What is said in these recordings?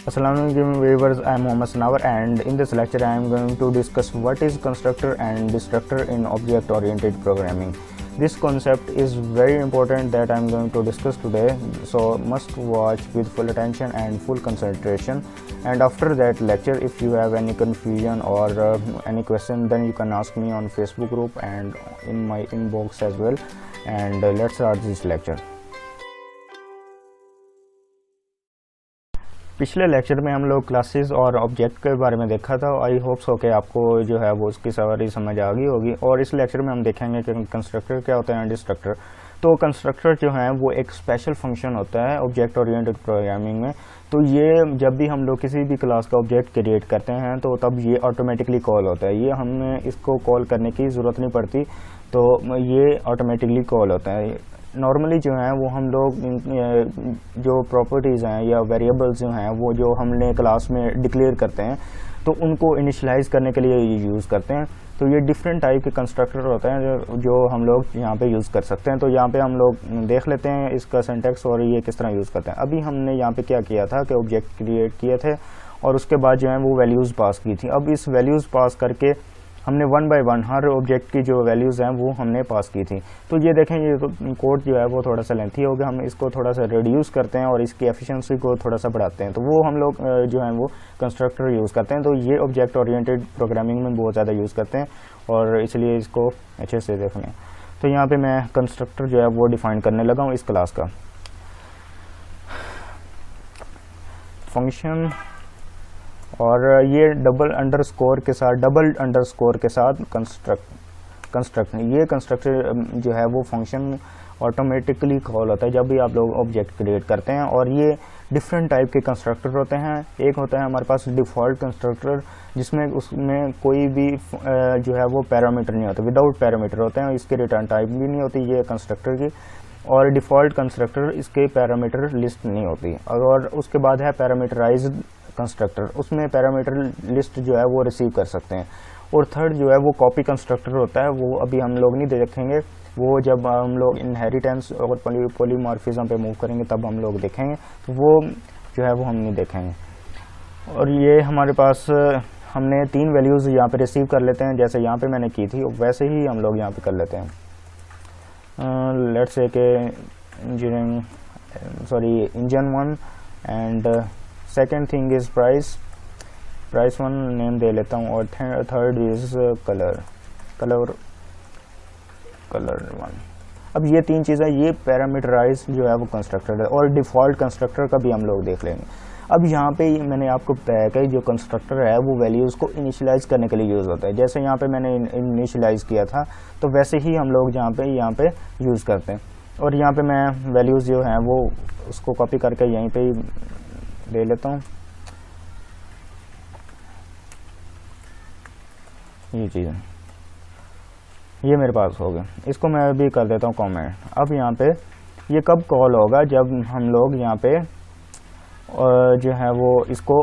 Assalamualaikum viewers, I am Mohammad Sanawar and in this lecture I am going to discuss what is constructor and destructor in object oriented programming. This concept is very important that I am going to discuss today, so must watch with full attention and full concentration. And after that lecture, if you have any confusion or any question, then you can ask me on Facebook group and in my inbox as well. And let's start this lecture. पिछले lecture में हम लोग classes और object के बारे में देखा था। आई होप सो कि आपको जो है वो उसकी सवारी समझ आ गई होगी। और इस लेक्चर में हम देखेंगे कि कंस्ट्रक्टर क्या होता है, डिस्ट्रक्टर। तो कंस्ट्रक्टर जो है वो एक स्पेशल फंक्शन होता है ऑब्जेक्ट ओरिएंटेड प्रोग्रामिंग में। तो ये जब भी हम लोग किसी भी क्लास का ऑब्जेक्ट क्रिएट करते हैं तो तब ये ऑटोमेटिकली कॉल होता है। ये हमें इसको कॉल करने की ज़रूरत नहीं पड़ती, तो ये ऑटोमेटिकली कॉल होता है। नॉर्मली जो है वो हम लोग जो प्रॉपर्टीज़ हैं या वेरिएबल्स जो हैं वो जो हमने क्लास में डिक्लेयर करते हैं तो उनको इनिशियलाइज करने के लिए यूज़ करते हैं। तो ये डिफरेंट टाइप के कंस्ट्रक्टर होते हैं जो हम लोग यहाँ पे यूज़ कर सकते हैं। तो यहाँ पे हम लोग देख लेते हैं इसका सिंटैक्स और ये किस तरह यूज़ करते हैं। अभी हमने यहाँ पे क्या किया था कि ऑब्जेक्ट क्रिएट किए थे और उसके बाद जो है वो वैल्यूज़ पास की थी। अब इस वैल्यूज़ पास करके हमने one by one her object की जो वैल्यूज़ हैं वो हमने पास की थी। तो ये देखें, ये तो कोड जो है वो थोड़ा सा लेंथी हो गया। हम इसको थोड़ा सा रिड्यूस करते हैं और इसकी एफिशिएंसी को थोड़ा सा बढ़ाते हैं। तो वो हम लोग जो है वो कंस्ट्रक्टर यूज़ करते हैं। तो ये ऑब्जेक्ट ओरिएंटेड प्रोग्रामिंग में बहुत ज़्यादा यूज़ करते हैं और इसलिए इसको अच्छे से देख लें। तो यहाँ पर मैं कंस्ट्रक्टर जो है वो डिफ़ाइन करने लगा हूँ इस क्लास का। फंक्शन और ये डबल अंडरस्कोर के साथ कंस्ट्रक्ट ये कंस्ट्रक्टर जो है वो फंक्शन ऑटोमेटिकली कॉल होता है जब भी आप लोग ऑब्जेक्ट क्रिएट करते हैं। और ये डिफरेंट टाइप के कंस्ट्रक्टर होते हैं। एक होता है हमारे पास डिफ़ॉल्ट कंस्ट्रक्टर, जिसमें उसमें कोई भी जो है वो पैरामीटर नहीं होता, विदाउट पैरामीटर होते हैं। इसकी रिटर्न टाइप भी नहीं होती ये कंस्ट्रक्टर की। और डिफ़ॉल्ट कंस्ट्रक्टर, इसके पैरामीटर लिस्ट नहीं होती। और उसके बाद है पैरामीटराइज्ड कंस्ट्रक्टर, उसमें पैरामीटर लिस्ट जो है वो रिसीव कर सकते हैं। और थर्ड जो है वो कॉपी कंस्ट्रक्टर होता है, वो अभी हम लोग नहीं देखेंगे। वो जब हम लोग इनहेरिटेंस और पॉलीमॉर्फिज्म पे मूव करेंगे तब हम लोग देखेंगे, तो वो जो है वो हम नहीं देखेंगे। और ये हमारे पास हमने तीन वैल्यूज़ यहाँ पे रिसीव कर लेते हैं, जैसे यहाँ पे मैंने की थी वैसे ही हम लोग यहाँ पे कर लेते हैं। लेट्स से के engine 1 and second thing is price 1 name दे लेता हूँ। और थर्ड इज़ कलर 1। अब ये तीन चीज़ें, ये पैरामीटराइज जो है वो कंस्ट्रक्टर है। और डिफ़ॉल्ट कंस्ट्रक्टर का भी हम लोग देख लेंगे। अब यहाँ पे मैंने आपको बताया कि जो कंस्ट्रक्टर है वो वैल्यूज़ को इनिशियलाइज़ करने के लिए यूज़ होता है। जैसे यहाँ पे मैंने इनिशियलाइज़ किया था तो वैसे ही हम लोग यहाँ पे यूज़ करते हैं। और यहाँ पे मैं वैल्यूज़ जो हैं वो उसको कॉपी करके यहीं पे दे लेता हूँ। ये चीज़ ये मेरे पास हो गया। इसको मैं अभी कर देता हूँ कमेंट। अब यहाँ पे ये कब कॉल होगा, जब हम लोग यहाँ पे जो है वो इसको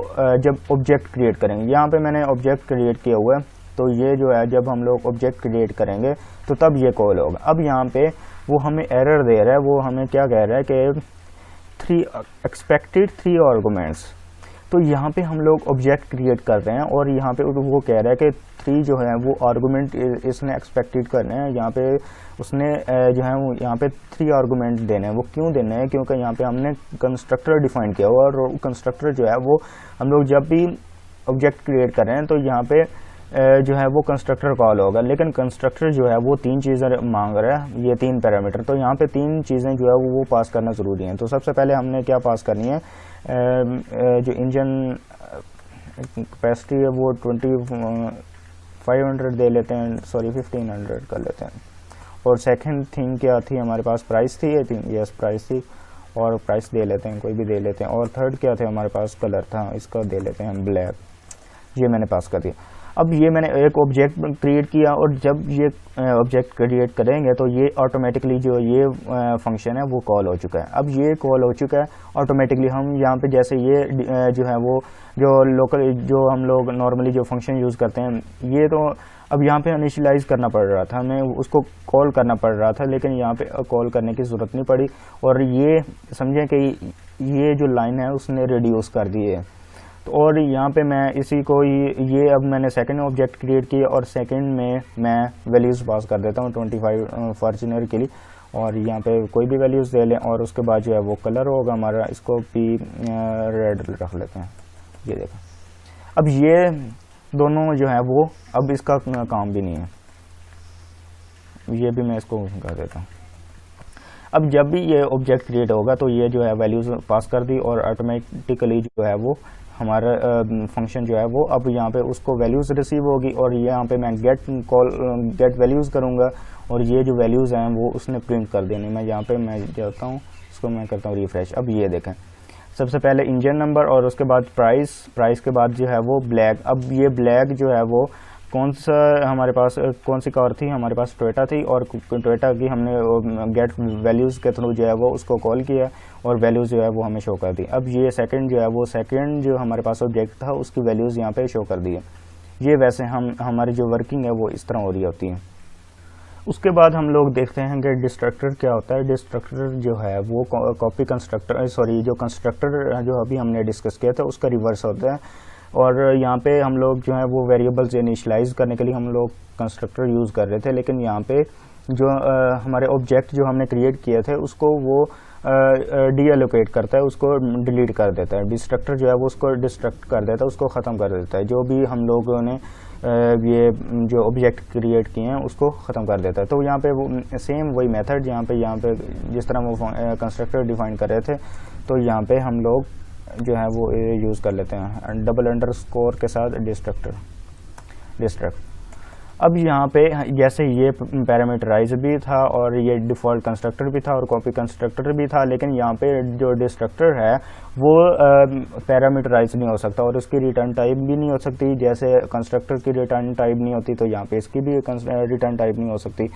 जब ऑब्जेक्ट क्रिएट करेंगे। यहाँ पे मैंने ऑब्जेक्ट क्रिएट किया हुआ है, तो ये जो है जब हम लोग ऑब्जेक्ट क्रिएट करेंगे तो तब ये कॉल होगा। अब यहाँ पे वो हमें एरर दे रहा है, वो हमें क्या कह रहा है कि एक्सपेक्टेड 3 आर्गुमेंट्स। तो यहाँ पे हम लोग ऑब्जेक्ट क्रिएट कर रहे हैं और यहाँ पे वो कह रहा है कि 3 जो है वो आर्गुमेंट इसने एक्सपेक्टेड करने हैं। यहाँ पे उसने जो है वो यहाँ पे 3 आर्गुमेंट देने हैं। वो क्यों देने हैं? क्योंकि यहाँ पे हमने कंस्ट्रक्टर डिफाइन किया हुआ और कंस्ट्रक्टर जो है वो हम लोग जब भी ऑब्जेक्ट क्रिएट कर रहे हैं तो यहाँ पे जो है वो कंस्ट्रक्टर कॉल होगा। लेकिन कंस्ट्रक्टर जो है वो 3 चीज़ें मांग रहा है, ये 3 पैरामीटर। तो यहाँ पे 3 चीज़ें जो है वो पास करना ज़रूरी है। तो सबसे पहले हमने क्या पास करनी है, जो इंजन कैपेसिटी है वो 2500 दे लेते हैं, 1500 कर लेते हैं। और सेकंड थिंग क्या थी हमारे पास, प्राइस थी। यस, प्राइस थी और प्राइस दे लेते हैं, कोई भी दे लेते हैं। और थर्ड क्या थे हमारे पास, कलर था, इसका दे लेते हैं ब्लैक। ये मैंने पास कर दिया। अब ये मैंने एक ऑब्जेक्ट क्रिएट किया और जब ये ऑब्जेक्ट क्रिएट करेंगे तो ये ऑटोमेटिकली जो ये फंक्शन है वो कॉल हो चुका है। अब ये कॉल हो चुका है ऑटोमेटिकली। हम यहाँ पे जैसे ये जो है वो जो लोकल जो हम लोग नॉर्मली जो फंक्शन यूज़ करते हैं, ये तो अब यहाँ पे इनिशियलाइज़ करना पड़ रहा था, हमें उसको कॉल करना पड़ रहा था, लेकिन यहाँ पे कॉल करने की ज़रूरत नहीं पड़ी। और ये समझें कि ये जो लाइन है उसने रिड्यूस कर दी है। तो और यहाँ पे मैं इसी को ही ये अब मैंने सेकंड ऑब्जेक्ट क्रिएट किया और सेकंड में मैं वैल्यूज़ पास कर देता हूँ 25 फॉर्च्यूनर के लिए, और यहाँ पे कोई भी वैल्यूज़ दे लें और उसके बाद जो है वो कलर होगा हमारा, इसको भी रेड रख लेते हैं। ये देखें, अब ये दोनों जो है वो अब इसका काम भी नहीं है, ये भी मैं इसको कर देता हूँ। अब जब भी ये ऑब्जेक्ट क्रिएट होगा तो ये जो है वैल्यूज़ पास कर दी और ऑटोमेटिकली जो है वो हमारा फंक्शन जो है वो अब यहाँ पे उसको वैल्यूज़ रिसीव होगी, और यहाँ पे मैं गेट वैल्यूज़ करूँगा और ये जो वैल्यूज़ हैं वो उसने प्रिंट कर देनी। मैं यहाँ पे मैं जाता हूँ, इसको मैं करता हूँ रिफ्रेश। अब ये देखें, सबसे पहले इंजन नंबर और उसके बाद प्राइस के बाद जो है वो ब्लैक। अब ये ब्लैक जो है वो कौन सा हमारे पास कौन सी कार थी, हमारे पास टोयोटा थी, और टोयोटा की हमने गेट वैल्यूज़ के थ्रू जो है वो उसको कॉल किया और वैल्यूज़ जो है वो हमें शो कर दी। अब ये सेकंड जो है वो सेकंड जो हमारे पास ऑब्जेक्ट था उसकी वैल्यूज़ यहाँ पे शो कर दी है। ये वैसे हमारी जो वर्किंग है वो इस तरह हो रही होती है। उसके बाद हम लोग देखते हैं कि डिस्ट्रक्टर क्या होता है। डिस्ट्रक्टर जो है वो कॉपी कंस्ट्रक्टर जो कंस्ट्रक्टर जो अभी हमने डिस्कस किया था उसका रिवर्स होता है, और यहाँ पे हम लोग जो है वो वेरिएबल्स इनिशियलाइज करने के लिए हम लोग कंस्ट्रक्टर यूज़ कर रहे थे, लेकिन यहाँ पे जो हमारे ऑब्जेक्ट जो हमने क्रिएट किए थे उसको वो डी एलोकेट करता है, उसको डिलीट कर देता है। डिस्ट्रक्टर जो है वो उसको डिस्ट्रक्ट कर देता है, उसको ख़त्म कर देता है। जो भी हम लोगों ने ये जो ऑब्जेक्ट क्रिएट किए हैं उसको ख़त्म कर देता है। तो यहाँ पे वो सेम वही मेथड यहाँ पे जिस तरह वो कंस्ट्रक्टर डिफाइन कर रहे थे, तो यहाँ पे हम लोग जो है वो यूज़ कर लेते हैं डबल अंडरस्कोर के साथ डिस्ट्रक्ट। अब यहाँ पे जैसे ये पैरामीटराइज भी था और ये डिफ़ॉल्ट कंस्ट्रक्टर भी था और कॉपी कंस्ट्रक्टर भी था, लेकिन यहाँ पे जो डिस्ट्रक्टर है वो पैरामीटराइज नहीं हो सकता और उसकी रिटर्न टाइप भी नहीं हो सकती। जैसे कंस्ट्रक्टर की रिटर्न टाइप नहीं होती तो यहाँ पे इसकी भी रिटर्न टाइप नहीं हो सकती।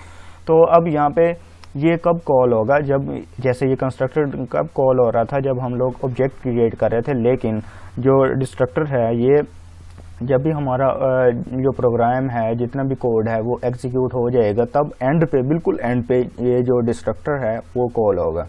तो अब यहाँ पे ये कब कॉल होगा, जब जैसे ये कंस्ट्रक्टर कब कॉल हो रहा था जब हम लोग ऑब्जेक्ट क्रिएट कर रहे थे, लेकिन जो डिस्ट्रक्टर है ये जब भी हमारा जो प्रोग्राम है जितना भी कोड है वो एग्जीक्यूट हो जाएगा तब एंड पे बिल्कुल एंड पे ये जो डिस्ट्रक्टर है वो कॉल होगा।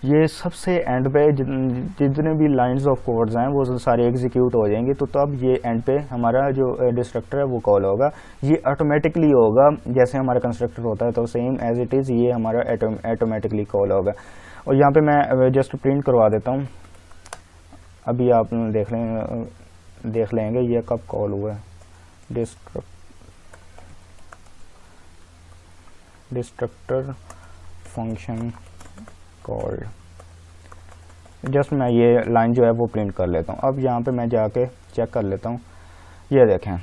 ये सबसे एंड पे जितने भी लाइंस ऑफ कोड्स हैं वो सारे एग्जीक्यूट हो जाएंगे, तो तब ये एंड पे हमारा जो डिस्ट्रक्टर है वो कॉल होगा। ये ऑटोमेटिकली होगा जैसे हमारा कंस्ट्रक्टर होता है, तो सेम एज इट इज़ ये हमारा ऑटोमेटिकली कॉल होगा। और यहाँ पे मैं जस्ट प्रिंट करवा देता हूँ, अभी आप देख लेंगे ये कब कॉल हुआ है। डिस्ट्रक्टर फंक्शन कॉल्ड, जस्ट मैं ये लाइन जो है वो प्रिंट कर लेता हूँ। अब यहाँ पे मैं जाके चेक कर लेता हूँ, ये देखें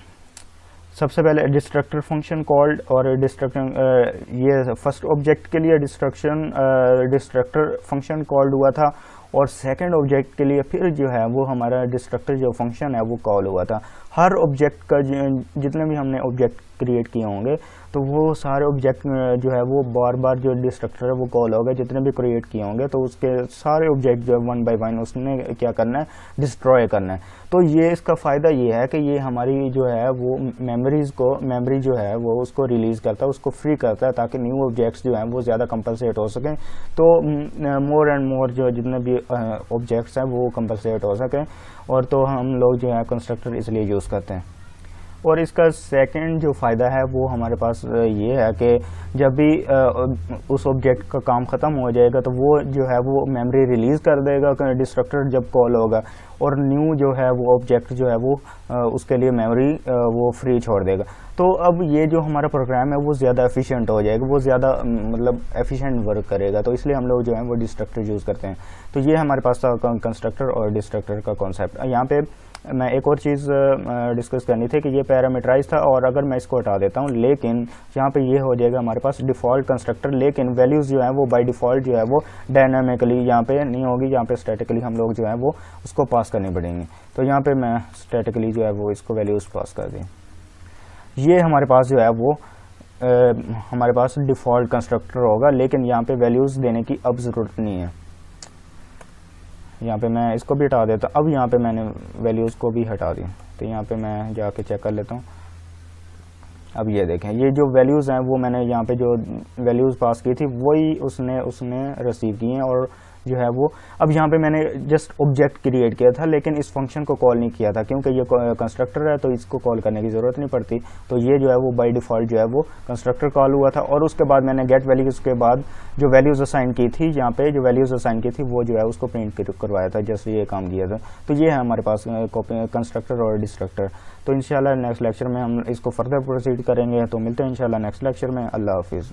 सबसे पहले डिस्ट्रक्टर फंक्शन कॉल्ड और ये फर्स्ट ऑब्जेक्ट के लिए डिस्ट्रक्टर फंक्शन कॉल्ड हुआ था और सेकंड ऑब्जेक्ट के लिए फिर जो है वो हमारा डिस्ट्रक्टर जो फंक्शन है वो कॉल हुआ था। हर ऑब्जेक्ट का जितने भी हमने ऑब्जेक्ट क्रिएट किए होंगे तो वो सारे ऑब्जेक्ट जो है वो बार बार जो डिस्ट्रक्टर है वो कॉल होगा। जितने भी क्रिएट किए होंगे तो उसके सारे ऑब्जेक्ट जो है वन बाय वन उसने क्या करना है, डिस्ट्रॉय करना है। तो ये इसका फ़ायदा ये है कि ये हमारी जो है वो मेमोरी जो है वो उसको रिलीज़ करता है, उसको फ्री करता है, ताकि न्यू ऑब्जेक्ट्स जो हैं वो ज़्यादा कंपलसेट हो सकें। तो मोर एंड मोर जो जितने भी ऑब्जेक्ट्स हैं वो कंपलसेट हो सकें, और तो हम लोग जो है कंस्ट्रक्टर इसलिए यूज़ करते हैं। और इसका सेकंड जो फ़ायदा है वो हमारे पास ये है कि जब भी उस ऑब्जेक्ट का काम ख़त्म हो जाएगा तो वो जो है वो मेमोरी रिलीज़ कर देगा डिस्ट्रक्टर जब कॉल होगा, और न्यू जो है वो ऑब्जेक्ट जो है वो उसके लिए मेमोरी वो फ्री छोड़ देगा। तो अब ये जो हमारा प्रोग्राम है वो ज़्यादा एफिशिएंट हो जाएगा, वो ज़्यादा मतलब एफिशिएंट वर्क करेगा। तो इसलिए हम लोग जो है वो डिस्ट्रक्टर यूज़ करते हैं। तो ये हमारे पास था कंस्ट्रक्टर और डिस्ट्रक्टर का कॉन्सेप्ट। यहाँ पे मैं एक और चीज़ डिस्कस करनी थी कि ये पैरामीटराइज था, और अगर मैं इसको हटा देता हूँ लेकिन यहाँ पे ये हो जाएगा हमारे पास डिफ़ॉल्ट कंस्ट्रक्टर, लेकिन वैल्यूज़ जो है वो बाय डिफ़ॉल्ट जो है वो डायनामिकली यहाँ पे नहीं होगी, यहाँ पे स्टैटिकली हम लोग जो है वो उसको पास करनी पड़ेंगी। तो यहाँ पे मैं स्टैटिकली जो है वो इसको वैल्यूज़ पास कर दी। ये हमारे पास जो है वो हमारे पास डिफ़ॉल्ट कंस्ट्रक्टर होगा, लेकिन यहाँ पे वैल्यूज़ देने की अब ज़रूरत नहीं है। यहाँ पे मैं इसको भी हटा देता हूँ। अब यहाँ पे मैंने वैल्यूज़ को भी हटा दी, तो यहाँ पे मैं जाके चेक कर लेता हूँ। अब ये देखें, ये जो वैल्यूज़ हैं वो मैंने यहाँ पे जो वैल्यूज़ पास की थी वही उसने रिसीव की हैं, और जो है वो, अब यहाँ पे मैंने जस्ट ऑब्जेक्ट क्रिएट किया था लेकिन इस फंक्शन को कॉल नहीं किया था क्योंकि ये कंस्ट्रक्टर है तो इसको कॉल करने की ज़रूरत नहीं पड़ती। तो ये जो है वो बाय डिफ़ॉल्ट जो है वो कंस्ट्रक्टर कॉल हुआ था और उसके बाद मैंने गेट वैल्यूज़ के बाद जो वैल्यूज़ असाइन की थी, यहाँ पे जो वैल्यूज़ असाइन की थी वो जो है उसको प्रिंट करवाया था, जैसे ये काम किया था। तो ये है हमारे पास कंस्ट्रक्टर और डिस्ट्रक्टर। तो इंशाल्लाह नेक्स्ट लेक्चर में हम इसको फर्दर प्रोसीड करेंगे। तो मिलते हैं इंशाल्लाह नेक्स्ट लेक्चर में। अल्लाह हाफिज़।